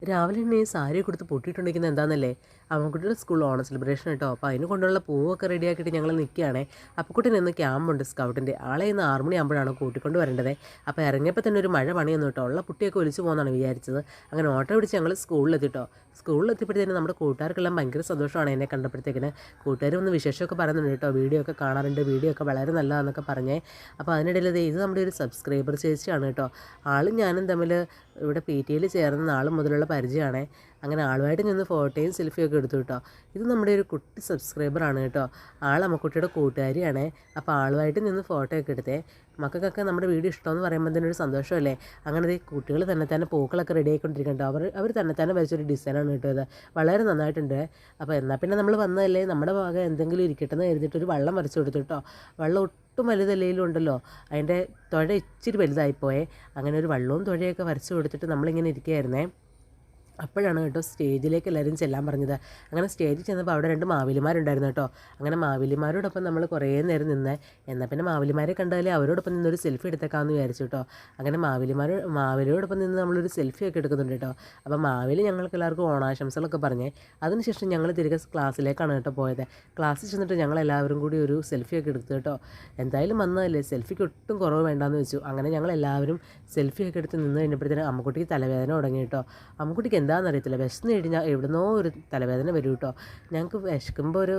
രാവിലെ തന്നെ ഈ സാരിയൊക്കെ കൊടുത്ത് പൊട്ടിയിട്ടുണ്ടെങ്കിൽ എന്താണെന്നല്ലേ, അവൻകുട്ടിയുടെ സ്കൂളിൽ ഓണം സെലിബ്രേഷൻ കേട്ടോ. അപ്പോൾ അതിന് കൊണ്ടുള്ള പൂവൊക്കെ റെഡിയാക്കിയിട്ട് ഞങ്ങൾ നിൽക്കുകയാണേ. അപ്പക്കുട്ടൻ ഇന്ന് ക്യാമ്പുണ്ട് സ്കൗട്ടിൻ്റെ. ആളെ ഇന്ന് 6 മണിയാകുമ്പോഴാണ് കൂട്ടിക്കൊണ്ട് വരേണ്ടത്. അപ്പോൾ ഇറങ്ങിയപ്പോൾ തന്നെ ഒരു മഴ പണിയൊന്നും കേട്ടോ. ഉള്ള പുട്ടിയൊക്കെ ഒലിച്ചു പോകുന്നതാണ് വിചാരിച്ചത്. അങ്ങനെ ഓട്ടോ പിടിച്ച് ഞങ്ങൾ സ്കൂളിലെത്തിട്ടോ. സ്കൂളിലെത്തിയപ്പോഴത്തേനും നമ്മുടെ കൂട്ടുകാർക്കെല്ലാം ഭയങ്കര സന്തോഷമാണ് എന്നെ കണ്ടപ്പോഴത്തേക്കിന്. കൂട്ടുകാർ ഒന്ന് വിശേഷമൊക്കെ പറയുന്നുണ്ട് കേട്ടോ. വീഡിയോ ഒക്കെ കാണാറുണ്ട്, വീഡിയോ ഒക്കെ വളരെ നല്ലതാണെന്നൊക്കെ പറഞ്ഞേ. അപ്പോൾ അതിനിടയിൽ ഇത് നമ്മുടെ ഒരു സബ്സ്ക്രൈബർ ചേച്ചിയാണ് കേട്ടോ. ആളും ഞാനും തമ്മിൽ ഇവിടെ പി ടി എയിൽ ചേർന്ന നാൾ മുതലുള്ള പരിചയമാണ്. അങ്ങനെ ആളുമായിട്ട് നിന്ന് ഫോട്ടോയും സെൽഫിയൊക്കെ എടുത്തു കേട്ടോ. ഇത് നമ്മുടെ ഒരു കുട്ടി സബ്സ്ക്രൈബറാണ് കേട്ടോ. ആൾ അമ്മക്കുട്ടിയുടെ കൂട്ടുകാരിയാണ്. അപ്പോൾ ആളുമായിട്ട് നിന്ന് ഫോട്ടോയൊക്കെ എടുത്തേ. മക്കൾക്കൊക്കെ നമ്മുടെ വീഡിയോ ഇഷ്ടമെന്ന് പറയുമ്പോൾ തന്നെ ഒരു സന്തോഷമല്ലേ. അങ്ങനെ കുട്ടികൾ തന്നെ പൂക്കളൊക്കെ റെഡി ആയിക്കൊണ്ടിരിക്കുന്നുണ്ടോ. അവർ തന്നെ വരച്ചൊരു ഡിസൈനാണ് കേട്ടോ. ഇത് വളരെ നന്നായിട്ടുണ്ട്. അപ്പോൾ എന്നാൽ പിന്നെ നമ്മൾ വന്നതല്ലേ, നമ്മുടെ ഭാഗം എന്തെങ്കിലും ഇരിക്കട്ടെ എന്ന് കരുതിയിട്ട് ഒരു വള്ളം വരച്ചു കൊടുത്തു കേട്ടോ. വള്ളം ഒട്ടും വലുതല്ലെങ്കിലും ഉണ്ടല്ലോ, അതിൻ്റെ തുഴ ഇച്ചിരി വലുതായിപ്പോയേ. അങ്ങനെ ഒരു വള്ളവും തുഴയൊക്കെ വരച്ചു കൊടുത്തിട്ട് നമ്മളിങ്ങനെ ഇരിക്കുകയായിരുന്നേ. അപ്പോഴാണ് കേട്ടോ സ്റ്റേജിലേക്ക് എല്ലാവരും ചെല്ലാൻ പറഞ്ഞത്. അങ്ങനെ സ്റ്റേജിൽ ചെന്നപ്പോൾ അവിടെ 2 മാവേലിമാരുണ്ടായിരുന്നു കേട്ടോ. അങ്ങനെ മാവേലിമാരോടൊപ്പം നമ്മൾ കുറേ നേരം നിന്ന്. എന്നാൽ പിന്നെ മാവേലിമാരെ കണ്ടാലേ അവരോടൊപ്പം നിന്നൊരു സെൽഫി എടുത്തേക്കാമെന്ന് വിചാരിച്ചു കേട്ടോ. അങ്ങനെ മാവേലിയോടൊപ്പം നിന്ന് നമ്മളൊരു സെൽഫിയൊക്കെ എടുക്കുന്നുണ്ട് കേട്ടോ. അപ്പോൾ മാവേലി ഞങ്ങൾക്ക് എല്ലാവർക്കും ഓണാശംസകളൊക്കെ പറഞ്ഞേ. അതിനുശേഷം ഞങ്ങൾ തിരികെ ക്ലാസ്സിലേക്കാണ് കേട്ടോ പോയത്. ക്ലാസ്സിൽ ചെന്നിട്ട് ഞങ്ങളെല്ലാവരും കൂടി ഒരു സെൽഫിയൊക്കെ എടുത്തു കേട്ടോ. എന്തായാലും വന്നതല്ലേ, സെൽഫിക്ക് ഒട്ടും കുറവ് വേണ്ടാന്ന് വെച്ചു. അങ്ങനെ ഞങ്ങളെല്ലാവരും സെൽഫിയൊക്കെ എടുത്ത് നിന്ന് കഴിഞ്ഞപ്പോഴത്തേനും അമ്മക്കുട്ടിക്ക് തലവേദന തുടങ്ങി കേട്ടോ. അമ്മക്കുട്ടിക്ക് എന്താണെന്നറിയത്തില്ല, വിശന്ന് കഴിഞ്ഞാൽ എവിടുന്നോ ഒരു തലവേദന വരും കേട്ടോ. ഞങ്ങൾക്ക് വിശക്കുമ്പോൾ ഒരു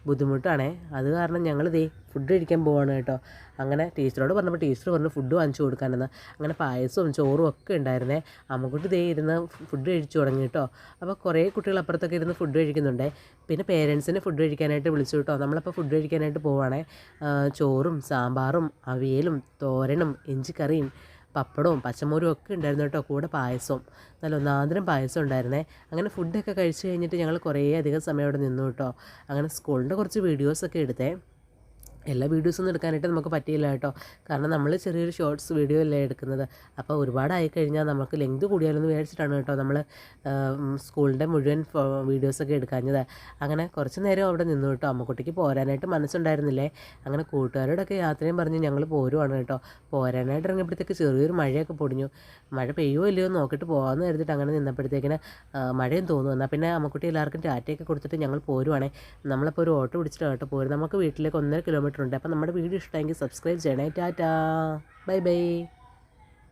ബുദ്ധിമുട്ടാണേ. അത് കാരണം ഞങ്ങൾ ഫുഡ് കഴിക്കാൻ പോവാണ് കേട്ടോ. അങ്ങനെ ടീച്ചറോട് പറഞ്ഞപ്പോൾ ടീച്ചർ പറഞ്ഞു ഫുഡ് വാങ്ങിച്ചു കൊടുക്കാനെന്ന്. അങ്ങനെ പായസവും ചോറും ഒക്കെ ഉണ്ടായിരുന്നേ. അമ്മക്കുട്ടി ഇരുന്ന് ഫുഡ് കഴിച്ചു തുടങ്ങി കേട്ടോ. അപ്പോൾ കുറേ കുട്ടികൾ അപ്പുറത്തൊക്കെ ഇരുന്ന് ഫുഡ് കഴിക്കുന്നുണ്ട്. പിന്നെ പേരൻസിനെ ഫുഡ് കഴിക്കാനായിട്ട് വിളിച്ചു കേട്ടോ. നമ്മളപ്പോൾ ഫുഡ് കഴിക്കാനായിട്ട് പോവുകയാണേ. ചോറും സാമ്പാറും അവിയലും തോരനും ഇഞ്ചിക്കറിയും പപ്പടവും പച്ചമോരും ഒക്കെ ഉണ്ടായിരുന്നു കേട്ടോ. കൂടെ പായസവും, നല്ല ഒന്നാന്തരം പായസം ഉണ്ടായിരുന്നേ. അങ്ങനെ ഫുഡൊക്കെ കഴിച്ച് കഴിഞ്ഞിട്ട് ഞങ്ങൾ കുറേ അധികം സമയം അവിടെ നിന്നു കേട്ടോ. അങ്ങനെ സ്കൂളിൻ്റെ കുറച്ച് വീഡിയോസൊക്കെ എടുത്തേ. എല്ലാ വീഡിയോസൊന്നും എടുക്കാനായിട്ട് നമുക്ക് പറ്റിയില്ല കേട്ടോ. കാരണം നമ്മൾ ചെറിയൊരു ഷോർട്സ് വീഡിയോ അല്ലേ എടുക്കുന്നത്. അപ്പോൾ ഒരുപാടായി കഴിഞ്ഞാൽ നമുക്ക് ലെങ്ത് കൂടിയാലൊന്ന് വിചാരിച്ചിട്ടാണ് കേട്ടോ നമ്മൾ സ്കൂളിൻ്റെ മുഴുവൻ വീഡിയോസൊക്കെ എടുക്കാഞ്ഞത്. അങ്ങനെ കുറച്ച് നേരം അവിടെ നിന്നു കേട്ടോ. അമ്മക്കുട്ടിക്ക് പോരാനായിട്ട് മനസ്സുണ്ടായിരുന്നില്ലേ. അങ്ങനെ കൂട്ടുകാരോടൊക്കെ യാത്രയും പറഞ്ഞ് ഞങ്ങൾ പോരുവാണ് കേട്ടോ. പോരാനായിട്ട് ഇറങ്ങിയപ്പോഴത്തേക്ക് ചെറിയൊരു മഴയൊക്കെ പൊടിഞ്ഞു. മഴ പെയ്യോ ഇല്ലയോ നോക്കിയിട്ട് പോകാമെന്ന് കരുതിയിട്ട് അങ്ങനെ നിന്നപ്പോഴത്തേക്കിന് മഴയും തോന്നുന്നു. എന്നാൽ പിന്നെ അമ്മക്കുട്ടി എല്ലാവർക്കും ടാറ്റയൊക്കെ കൊടുത്തിട്ട് ഞങ്ങൾ പോരുവാണേ. നമ്മളിപ്പോൾ ഒരു ഓട്ടോ പിടിച്ചിട്ടാണ് കേട്ടോ പോരും. നമുക്ക് വീട്ടിലേക്ക് 1.5 കിലോമീറ്റർ ഉണ്ട്. അപ്പോൾ നമ്മുടെ വീഡിയോ ഇഷ്ടമെങ്കിൽ സബ്സ്ക്രൈബ് ചെയ്യണേ. Tata, bye bye.